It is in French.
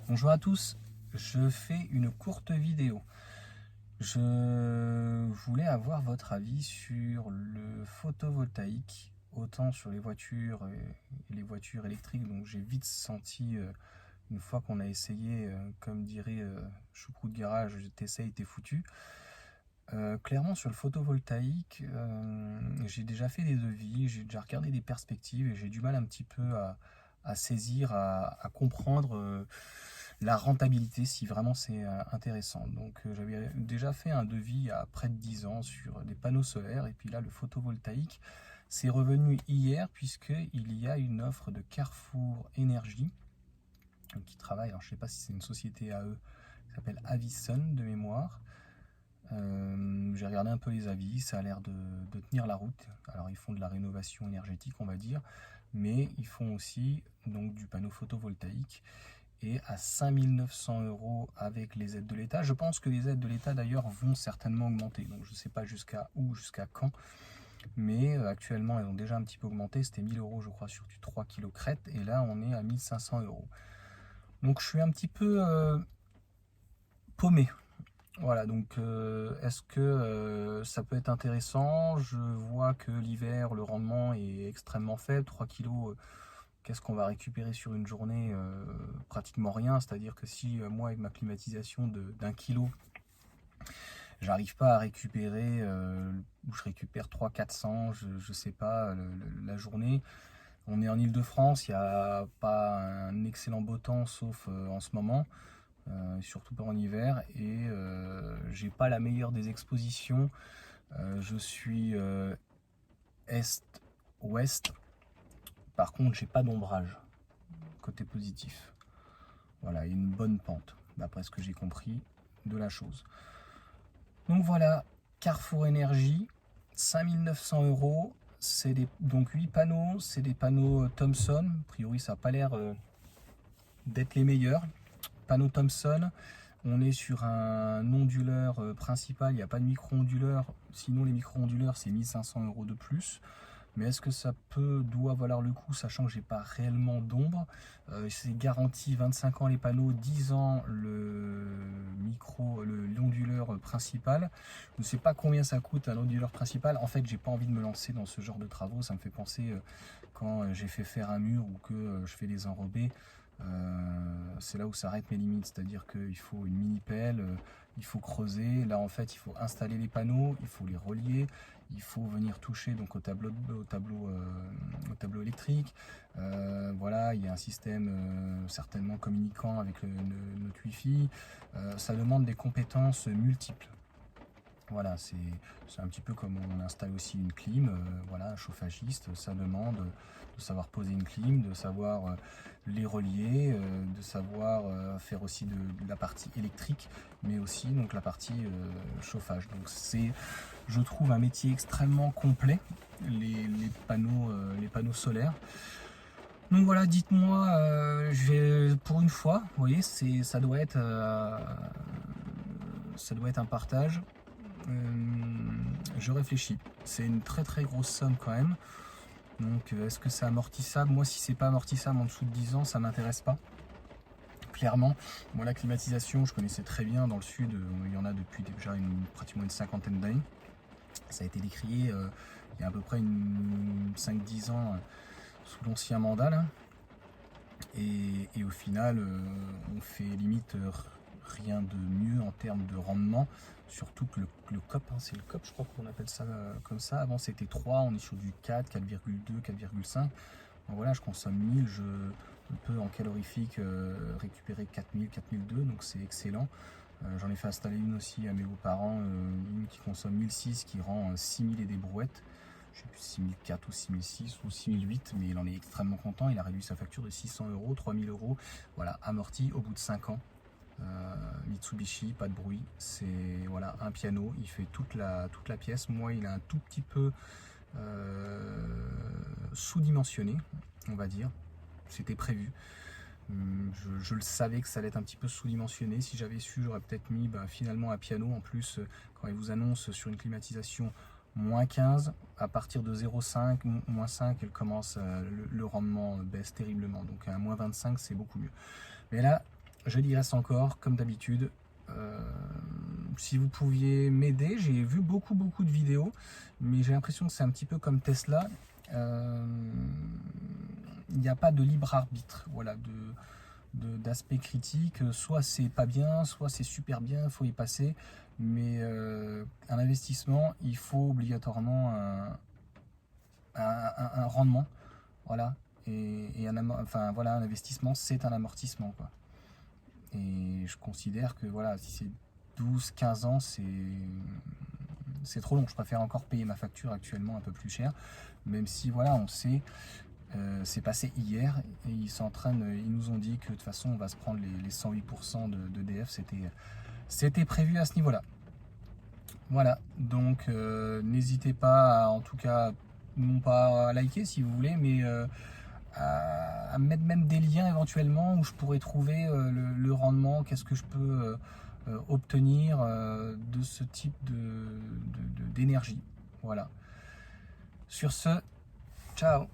Bonjour à tous, je fais une courte vidéo. Je voulais avoir votre avis sur le photovoltaïque, autant sur les voitures et les voitures électriques. Donc j'ai vite senti, une fois qu'on a essayé, comme dirait Choucroute de garage, t'essayes, t'es foutu. Clairement sur le photovoltaïque, j'ai déjà fait des devis, j'ai déjà regardé des perspectives et j'ai du mal un petit peu à saisir, à comprendre la rentabilité, si vraiment c'est intéressant. Donc j'avais déjà fait un devis il y a près de 10 ans sur des panneaux solaires et puis là le photovoltaïque c'est revenu hier puisqu'il y a une offre de Carrefour Énergie qui travaille, alors je ne sais pas si c'est une société à eux, qui s'appelle Avison de mémoire. J'ai regardé un peu les avis, ça a l'air de tenir la route. Alors ils font de la rénovation énergétique on va dire, mais ils font aussi donc du panneau photovoltaïque et à 5 900 € avec les aides de l'État. Je pense que les aides de l'État d'ailleurs vont certainement augmenter, donc je ne sais pas jusqu'à où, jusqu'à quand, mais actuellement elles ont déjà un petit peu augmenté, c'était 1000 € je crois sur du 3 kg crête, et là on est à 1 500 €. Donc je suis un petit peu paumé. Voilà, donc est-ce que ça peut être intéressant? Je vois que l'hiver, le rendement est extrêmement faible. 3 kilos, qu'est-ce qu'on va récupérer sur une journée? Pratiquement rien. C'est-à-dire que si moi, avec ma climatisation d'1 kilo, j'arrive pas à récupérer, ou je récupère 300-400, je sais pas, la journée. On est en Île-de-France, il n'y a pas un excellent beau temps, sauf en ce moment. Surtout pas en hiver, et j'ai pas la meilleure des expositions. Je suis est-ouest, par contre j'ai pas d'ombrage, côté positif. Voilà, une bonne pente, d'après ce que j'ai compris de la chose. Donc voilà, Carrefour Énergie, 5 900 €. C'est donc 8 panneaux, c'est des panneaux Thomson. A priori, ça n'a pas l'air d'être les meilleurs. Panneau Thomson, on est sur un onduleur principal, il n'y a pas de micro-onduleur, sinon les micro-onduleurs c'est 1 500 € de plus. Mais est-ce que ça doit valoir le coup, sachant que j'ai pas réellement d'ombre? C'est garanti 25 ans les panneaux, 10 ans l'onduleur principal. Je ne sais pas combien ça coûte un onduleur principal. En fait, j'ai pas envie de me lancer dans ce genre de travaux. Ça me fait penser quand j'ai fait faire un mur ou que je fais des enrobés. C'est là où s'arrêtent mes limites, c'est-à-dire qu'il faut une mini pelle, il faut creuser. Là en fait il faut installer les panneaux, il faut les relier, il faut venir toucher donc au tableau électrique. Voilà, il y a un système certainement communiquant avec notre Wi-Fi. Ça demande des compétences multiples. Voilà, c'est un petit peu comme on installe aussi une clim, voilà, un chauffagiste, ça demande de savoir poser une clim, de savoir les relier, de savoir faire aussi de la partie électrique, mais aussi donc la partie chauffage. Donc c'est, je trouve, un métier extrêmement complet, les panneaux solaires. Donc voilà, dites-moi, pour une fois, vous voyez, ça doit être un partage. Je réfléchis. C'est une très très grosse somme quand même. Donc est-ce que c'est amortissable? Moi, si c'est pas amortissable en dessous de 10 ans, ça m'intéresse pas. Clairement, moi la climatisation, je connaissais très bien dans le sud, il y en a depuis déjà pratiquement une cinquantaine d'années. Ça a été décrié il y a à peu près 5-10 ans sous l'ancien mandat là. Et au final, on fait limite rien de mieux en termes de rendement, surtout que le COP, hein, c'est le COP, je crois qu'on appelle ça comme ça. Avant c'était 3, on est sur du 4, 4,2, 4,5. Donc voilà, je consomme 1000, je peux en calorifique récupérer 4000, 4002, donc c'est excellent. J'en ai fait installer une aussi à mes beaux-parents, une qui consomme 1006, qui rend 6000 et des brouettes. Je sais plus 6004 ou 6006 ou 6008, mais il en est extrêmement content. Il a réduit sa facture de 600 €, 3000 €, voilà, amorti au bout de 5 ans. Mitsubishi, pas de bruit, c'est voilà, un piano, il fait toute la pièce. Moi, il est un tout petit peu sous-dimensionné, on va dire. C'était prévu. Je le savais que ça allait être un petit peu sous-dimensionné. Si j'avais su, j'aurais peut-être mis finalement un piano. En plus, quand ils vous annoncent sur une climatisation moins 15, à partir de 0,5, moins 5, elle commence, le rendement baisse terriblement. Donc à moins 25, c'est beaucoup mieux. Mais là, je digresse encore, comme d'habitude. Si vous pouviez m'aider, j'ai vu beaucoup de vidéos, mais j'ai l'impression que c'est un petit peu comme Tesla. Il n'y a pas de libre arbitre, voilà, d'aspect critique. Soit c'est pas bien, soit c'est super bien, il faut y passer. Mais un investissement, il faut obligatoirement un rendement, voilà. Et un investissement, c'est un amortissement, quoi. Et je considère que voilà, si c'est 12-15 ans, c'est trop long. Je préfère encore payer ma facture actuellement un peu plus cher, même si voilà, on sait, c'est passé hier et ils nous ont dit que de toute façon on va se prendre les 108% d'EDF, c'était prévu à ce niveau-là. Voilà, donc n'hésitez pas, en tout cas, non pas à liker si vous voulez, mais à mettre même des liens éventuellement où je pourrais trouver le rendement, qu'est-ce que je peux obtenir de ce type d'énergie. Voilà. Sur ce, ciao.